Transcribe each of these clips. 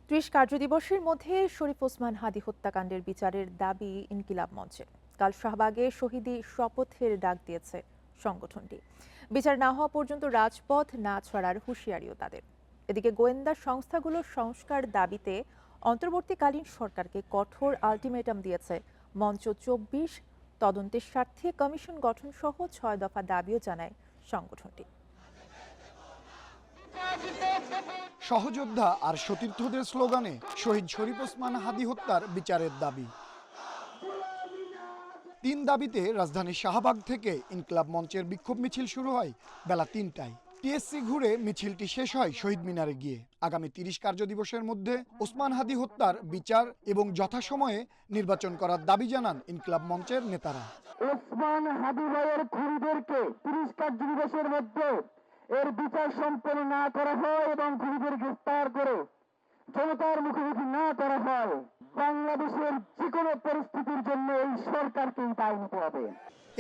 ৩০ কার্যদিবসের মধ্যে শরীফ ওসমান হাদী হত্যাকাণ্ডের বিচারের দাবি ইনকিলাব মঞ্চের। কাল শাহবাগে শহীদি শপথের ডাক দিয়েছে সংগঠনটি। বিচার না হওয়া পর্যন্ত রাজপথ না ছাড়ার হুঁশিয়ারিও তাদের। এদিকে গোয়েন্দা সংস্থাগুলোর সংস্কার দাবিতে অন্তর্বর্তীকালীন সরকারকে কঠোর আলটিমেটাম দিয়েছে মঞ্চ ২৪। তদন্তের স্বার্থে কমিশন গঠন সহ ৬ দফা দাবিও জানায় সংগঠনটি। সহযোদ্ধা আর সতীর্থদের স্লোগানে শহীদ শরীফ ওসমান হাদী হত্যার বিচারের দাবি। ৩ দাবিতে রাজধানীর শাহবাগ থেকে ইনকিলাব মঞ্চের বিক্ষোভ মিছিল শুরু হয় বেলা ৩টায়। টিএসসি ঘুরে মিছিলটি শেষ হয় শহীদ মিনারে গিয়ে। আগামী ৩০ কার্যদিবসের মধ্যে ওসমান হাদী হত্যার বিচার এবং যথাসময়ে নির্বাচন করার দাবি জানান ইনকিলাব মঞ্চের নেতারা। ওসমান হাদী ভাইয়ের খুনিদেরকে ৩০ কার্যদিবসের মধ্যে এর বিচার সম্পন্ন না করা হয় এবং খুনিদের গ্রেফতার করে জনতার মুখোমুখি না করা হয়, বাংলাদেশের যে কোনো পরিস্থিতির জন্য এই সরকারকেই দায়ী নিতে হবে।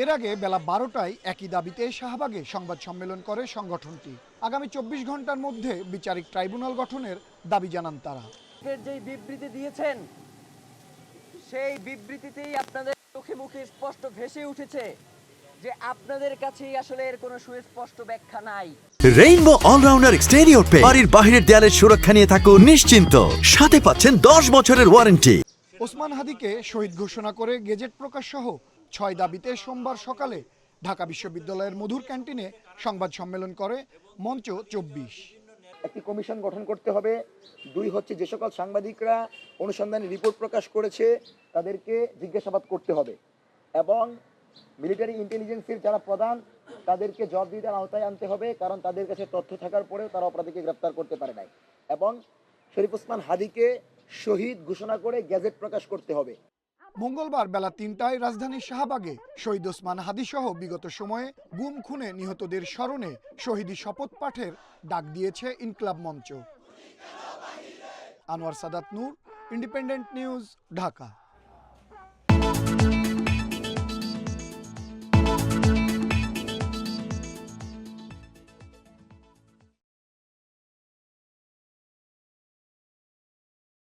এর আগে বেলা ১২টায় একই দাবিতে শাহবাগে সংবাদ সম্মেলন করে সংগঠনটি। আগামী ২৪ ঘন্টার মধ্যে বিচারিক ট্রাইব্যুনাল গঠনের দাবি জানান তারা। যেই বিবৃতি দিয়েছেন সেই বিবৃতিতেই আপনাদের চোখে মুখে স্পষ্ট ভেসে উঠেছে যে আপনাদের কাছেই আসলে এর কোনো সুস্পষ্ট ব্যাখ্যা নাই। রেইনবো অলরাউন্ডার এক্সটেরিয়র পে বাড়ির বাহিরের দেয়ালের সুরক্ষা নিয়ে থাকুন নিশ্চিন্ত, সাথে পাচ্ছেন 10 বছরের ওয়ারেন্টি। ওসমান হাদীকে শহীদ ঘোষণা করে গেজেট প্রকাশ সহ ৬ দাবিতে সোমবার সকালে ঢাকা বিশ্ববিদ্যালয়ের মধুর ক্যান্টিনে সংবাদ সম্মেলন করে মঞ্চ ২৪। একটি কমিশন গঠন করতে হবে। ২ হচ্ছে যে সকল সাংবাদিকরা অনুসন্ধানী রিপোর্ট প্রকাশ করেছে তাদেরকে জিজ্ঞাসাবাদ করতে হবে এবং মিলিটারি ইন্টেলিজেন্সের যারা প্রধান তাদেরকে জবাবদিহিতার আওতায় আনতে হবে, কারণ তাদের কাছে তথ্য থাকার পরেও তারা অপরাধীকে গ্রেফতার করতে পারে নাই। এবং শরীফ ওসমান হাদীকে শহীদ ঘোষণা করে গেজেট প্রকাশ করতে হবে। মঙ্গলবার বেলা ৩টায় রাজধানীর শাহবাগে শহীদ ওসমান হাদী সহ বিগত সময়ে গুম খুনে নিহতদের স্মরণে শহীদি শপথ পাঠের ডাক দিয়েছে ইনকিলাব মঞ্চ। আনোয়ার সাদাত নূর, ইন্ডিপেন্ডেন্ট নিউজ, ঢাকা।